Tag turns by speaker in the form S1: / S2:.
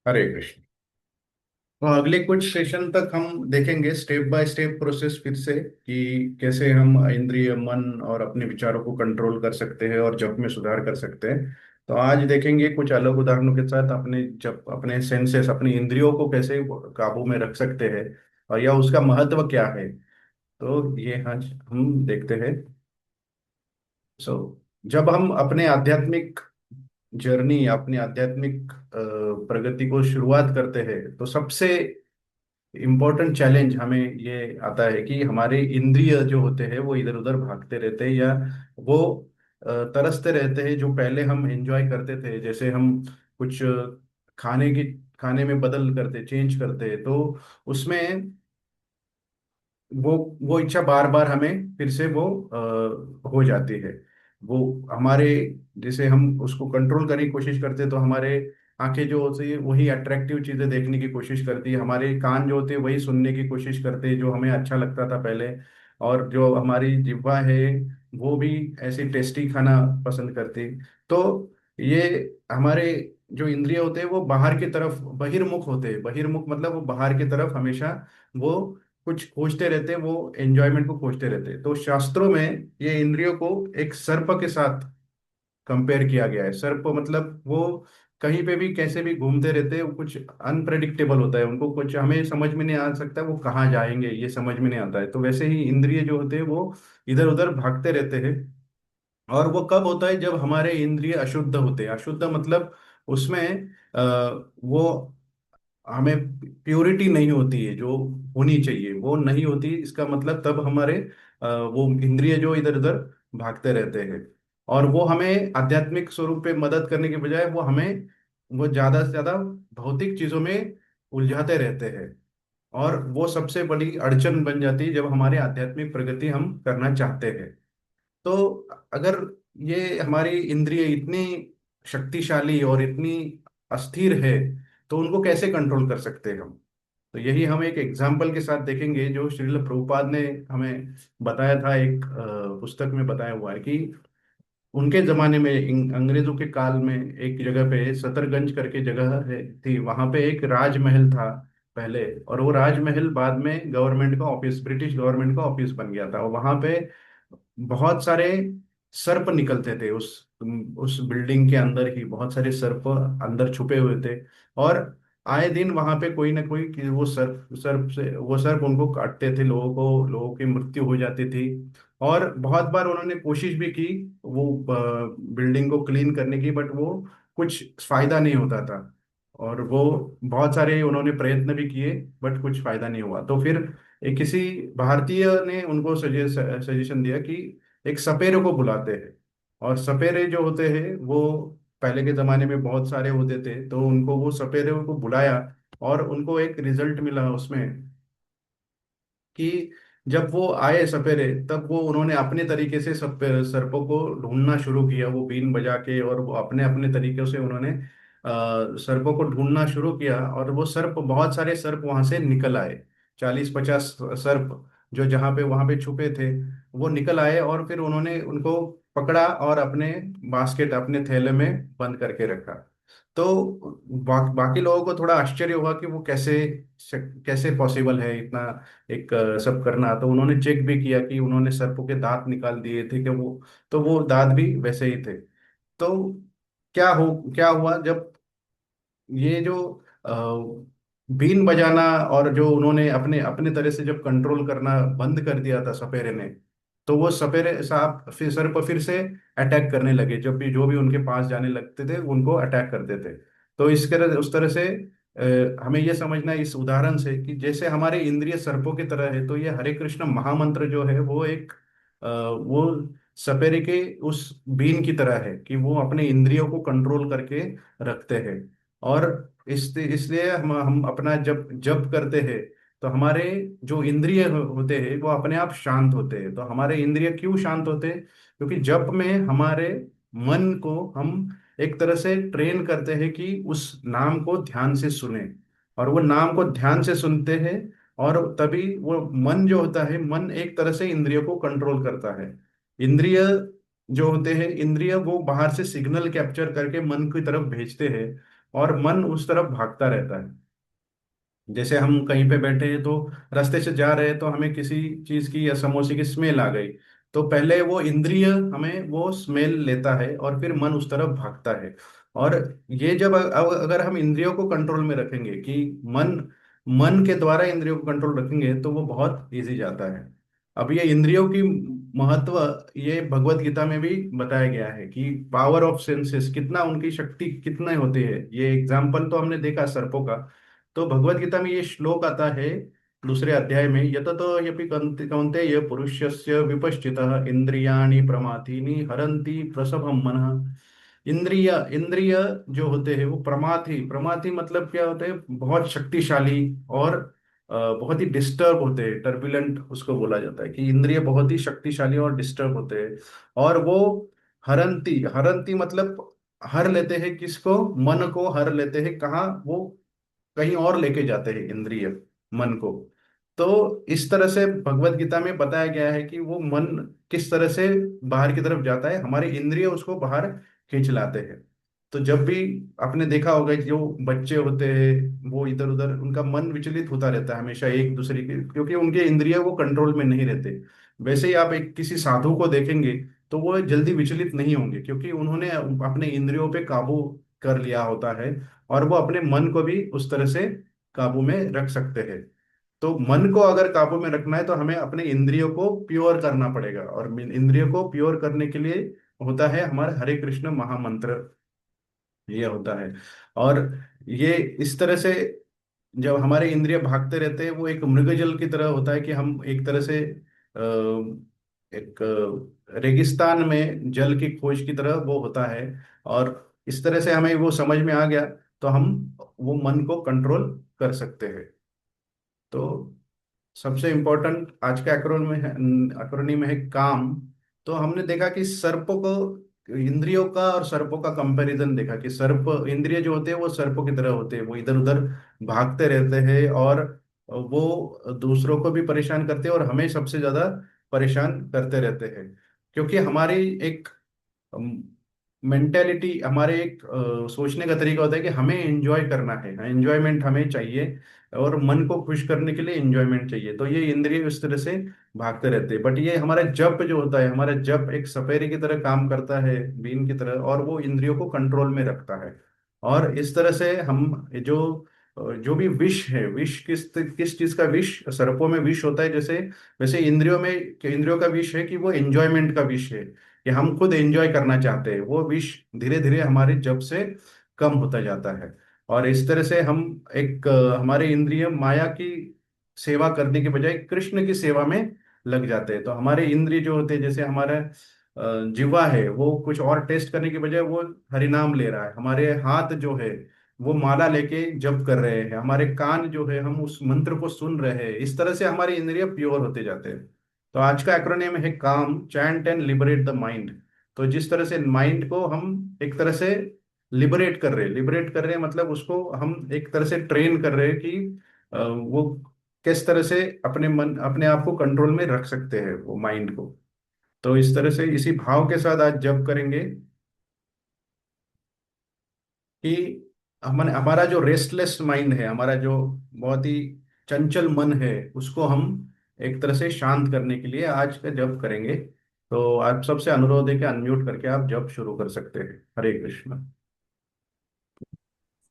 S1: हरे कृष्ण। तो अगले कुछ सेशन तक हम देखेंगे स्टेप बाय स्टेप प्रोसेस फिर से कि कैसे हम इंद्रिय मन और अपने विचारों को कंट्रोल कर सकते हैं और जप में सुधार कर सकते हैं। तो आज देखेंगे कुछ अलग उदाहरणों के साथ अपने जब अपने सेंसेस अपनी इंद्रियों को कैसे काबू में रख सकते हैं और या उसका महत्व क्या है। तो ये आज हम देखते हैं। सो जब हम अपने आध्यात्मिक जर्नी अपनी आध्यात्मिक प्रगति को शुरुआत करते हैं तो सबसे इम्पोर्टेंट चैलेंज हमें ये आता है कि हमारे इंद्रिय जो होते हैं वो इधर उधर भागते रहते हैं या वो तरसते रहते हैं। जो पहले हम एंजॉय करते थे, जैसे हम कुछ खाने की खाने में बदल करते चेंज करते तो उसमें वो वो इच्छा बार बार हमें फिर से वो हो जाती है। वो हमारे जैसे हम उसको कंट्रोल करने की कोशिश करते हैं तो हमारे आंखें जो होती है वही अट्रैक्टिव चीजें देखने की कोशिश करती है, हमारे कान जो होते हैं वही सुनने की कोशिश करते हैं जो हमें अच्छा लगता था पहले, और जो हमारी जिह्वा है वो भी ऐसे टेस्टी खाना पसंद करती। तो ये हमारे जो इंद्रिय होते हैं वो बाहर की तरफ बहिर्मुख होते हैं। बहिर्मुख मतलब वो बाहर की तरफ हमेशा वो कुछ खोजते रहते हैं, वो एंजॉयमेंट को खोजते रहते हैं। तो शास्त्रों में ये इंद्रियों को एक सर्प के साथ कंपेयर किया गया है। सर्प मतलब वो कहीं पे भी कैसे भी घूमते रहते हैं, वो कुछ अनप्रेडिक्टेबल होता है, उनको कुछ हमें समझ में नहीं आ सकता वो कहाँ जाएंगे, ये समझ में नहीं आता है। तो वैसे ही इंद्रिय जो होते हैं वो इधर उधर भागते रहते हैं। और वो कब होता है? जब हमारे इंद्रिय अशुद्ध होते हैं। अशुद्ध मतलब उसमें वो हमें प्योरिटी नहीं होती है जो होनी चाहिए, वो नहीं होती। इसका मतलब तब हमारे वो इंद्रिय जो इधर उधर भागते रहते हैं और वो हमें आध्यात्मिक स्वरूप पे मदद करने के बजाय वो हमें वो ज्यादा से ज्यादा भौतिक चीजों में उलझाते रहते हैं। और वो सबसे बड़ी अड़चन बन जाती है जब हमारे आध्यात्मिक प्रगति हम करना चाहते हैं। तो अगर ये हमारी इंद्रिय इतनी शक्तिशाली और इतनी अस्थिर है तो उनको कैसे कंट्रोल कर सकते हैं हम? तो यही हम एक एग्जाम्पल के साथ देखेंगे जो श्रील प्रभुपाद ने हमें बताया था। एक पुस्तक में बताया हुआ है कि उनके जमाने में अंग्रेजों के काल में एक जगह पे सतरगंज करके जगह है थी, वहां पे एक राजमहल था पहले। और वो राजमहल बाद में गवर्नमेंट का ऑफिस, ब्रिटिश गवर्नमेंट का ऑफिस बन गया था। और वहां पे बहुत सारे सर्प निकलते थे उस बिल्डिंग के अंदर ही बहुत सारे सर्प अंदर छुपे हुए थे। और आए दिन वहां पे कोई ना कोई कि वो सर्प उनको काटते थे, लोगों की मृत्यु हो जाती थी। और बहुत बार उन्होंने कोशिश भी की वो बिल्डिंग को क्लीन करने की, बट वो कुछ फायदा नहीं होता था। और वो बहुत सारे उन्होंने प्रयत्न भी किए बट कुछ फायदा नहीं हुआ। तो फिर एक किसी भारतीय ने उनको सजेशन दिया कि एक सपेरे को बुलाते हैं। और सपेरे जो होते हैं वो पहले के जमाने में बहुत सारे होते थे, तो उनको वो सपेरे को बुलाया और उनको एक रिजल्ट मिला उसमें कि जब वो आए सपेरे तब वो उन्होंने अपने तरीके से सर्पों को ढूंढना शुरू किया, वो बीन बजा के, और वो अपने अपने तरीके से उन्होंने सर्पों को ढूंढना शुरू किया। और वो सर्प बहुत सारे सर्प वहां से निकल आए, 40-50 सर्प जो जहाँ पे वहां पे छुपे थे वो निकल आए। और फिर उन्होंने उनको पकड़ा और अपने बास्केट अपने थैले में बंद करके रखा। तो बाकी लोगों को थोड़ा आश्चर्य हुआ कि वो कैसे कैसे पॉसिबल है इतना एक सब करना। तो उन्होंने चेक भी किया कि उन्होंने सर्पों के दांत निकाल दिए थे कि वो, तो वो दांत भी वैसे ही थे। तो क्या हुआ जब ये जो बीन बजाना और जो उन्होंने अपने अपने तरह से जब कंट्रोल करना बंद कर दिया था सपेरे ने, तो वो सपेरे साहब फिर सर पर फिर से अटैक करने लगे। जब भी जो भी उनके पास जाने लगते थे उनको अटैक करते थे। तो इस तरह उस तरह से हमें यह समझना है इस उदाहरण से कि जैसे हमारे इंद्रिय सर्पों की तरह है, तो ये हरे कृष्ण महामंत्र जो है वो एक वो सपेरे के उस बीन की तरह है कि वो अपने इंद्रियों को कंट्रोल करके रखते हैं। और इसलिए हम अपना जब जप करते हैं तो हमारे जो इंद्रिय होते हैं वो अपने आप शांत होते हैं। तो हमारे इंद्रिय क्यों शांत होते हैं? क्योंकि जप में हमारे मन को हम एक तरह से ट्रेन करते हैं कि उस नाम को ध्यान से सुने। और वो नाम को ध्यान से सुनते हैं और तभी वो मन जो होता है, मन एक तरह से इंद्रियों को कंट्रोल करता है। इंद्रिय जो होते हैं, इंद्रिय वो बाहर से सिग्नल कैप्चर करके मन की तरफ भेजते हैं। और मन उस तरफ भागता रहता है। जैसे हम कहीं पे बैठे हैं तो रास्ते से जा रहे हैं, तो हमें किसी चीज की या समोसे की स्मेल आ गई, तो पहले वो इंद्रिय हमें वो स्मेल लेता है और फिर मन उस तरफ भागता है। और ये जब अगर हम इंद्रियों को कंट्रोल में रखेंगे कि मन मन के द्वारा इंद्रियों को कंट्रोल रखेंगे, तो वो बहुत इजी जाता है। अब ये इंद्रियों की महत्व ये भगवत गीता में भी बताया गया है कि पावर ऑफ सेंसेस कितना, उनकी शक्ति कितने होती है। ये एग्जाम्पल तो हमने देखा सर्पों का। तो भगवत गीता में ये श्लोक आता है दूसरे अध्याय में, यततो यपि कौन्तेय पुरुषस्य विपश्चितः इंद्रियाणि प्रमाथीनि हरन्ति प्रसभं मनः। इंद्रिय इंद्रिय जो होते हैं वो प्रमाथी, प्रमाथी मतलब क्या होते हैं, बहुत शक्तिशाली और बहुत ही डिस्टर्ब होते हैं, टर्बुलेंट उसको बोला जाता है कि इंद्रिय बहुत ही शक्तिशाली और डिस्टर्ब होते हैं। और वो हरंती, हरंती मतलब हर लेते हैं किसको, मन को हर लेते हैं, कहाँ वो कहीं और लेके जाते हैं इंद्रिय मन को। तो इस तरह से भगवत गीता में बताया गया है कि वो मन किस तरह से बाहर की तरफ जाता है, हमारे इंद्रिय उसको बाहर खींच लाते हैं। तो जब भी आपने देखा होगा कि जो बच्चे होते हैं वो इधर उधर उनका मन विचलित होता रहता है हमेशा एक दूसरे के, क्योंकि उनके इंद्रिय वो कंट्रोल में नहीं रहते। वैसे ही आप एक किसी साधु को देखेंगे तो वो जल्दी विचलित नहीं होंगे, क्योंकि उन्होंने अपने इंद्रियों पे काबू कर लिया होता है। और वो अपने मन को भी उस तरह से काबू में रख सकते हैं। तो मन को अगर काबू में रखना है तो हमें अपने इंद्रियों को प्योर करना पड़ेगा, और इंद्रियों को प्योर करने के लिए होता है हमारा हरे कृष्ण महामंत्र, ये होता है। और ये इस तरह से जब हमारे इंद्रिय भागते रहते हैं, वो एक मृगजल की तरह होता है कि हम एक तरह से एक रेगिस्तान में जल की खोज की तरह वो होता है। और इस तरह से हमें वो समझ में आ गया तो हम वो मन को कंट्रोल कर सकते हैं। तो सबसे इम्पोर्टेंट आज का एक्रोन में है, एक्रोनी में है काम। तो हमने देखा कि सर्पों को, इंद्रियों का और सर्पों का कंपैरिजन देखा कि सर्प इंद्रिय जो होते हैं वो सर्पों की तरह होते हैं, वो इधर उधर भागते रहते हैं और वो दूसरों को भी परेशान करते हैं और हमें सबसे ज्यादा परेशान करते रहते हैं। क्योंकि हमारी एक मेंटेलिटी, हमारे एक सोचने का तरीका होता है कि हमें एंजॉय करना है, एंजॉयमेंट हमें चाहिए और मन को खुश करने के लिए एंजॉयमेंट चाहिए। तो ये इंद्रिय इस तरह से भागते रहते हैं। बट ये हमारा जप जो होता है, हमारा जप एक सपेरे की तरह काम करता है, बीन की तरह, और वो इंद्रियों को कंट्रोल में रखता है। और इस तरह से हम जो भी विष है, विष किस किस चीज का विष, सर्पों में विष होता है जैसे, वैसे इंद्रियों में, इंद्रियों का विष है कि वो एंजॉयमेंट का विष है कि हम खुद एंजॉय करना चाहते हैं। वो विष धीरे धीरे हमारे जब से कम होता जाता है। और इस तरह से हम एक हमारे इंद्रिय माया की सेवा करने के बजाय कृष्ण की सेवा में लग जाते हैं। तो हमारे इंद्रिय जो होते हैं, जैसे हमारा जिह्वा है, वो कुछ और टेस्ट करने के बजाय वो हरिनाम ले रहा है, हमारे हाथ जो है वो माला लेके जप कर रहे हैं, हमारे कान जो है हम उस मंत्र को सुन रहे हैं। इस तरह से हमारे इंद्रिय प्योर होते जाते हैं। तो आज का एक्रोनियम है काम, chant and liberate the mind. तो जिस तरह से माइंड को हम एक तरह से लिबरेट कर रहे हैं मतलब उसको हम एक तरह से ट्रेन कर रहे हैं कि वो किस तरह से अपने मन, अपने आप को कंट्रोल में रख सकते हैं वो माइंड को। तो इस तरह से इसी भाव के साथ आज जब करेंगे कि हमारा जो रेस्टलेस माइंड है, हमारा जो बहुत ही चंचल मन है, उसको हम एक तरह से शांत करने के लिए आज का जप करेंगे। तो आप सबसे अनुरोध है कि अनम्यूट करके आप जप शुरू कर सकते हैं। हरे कृष्ण।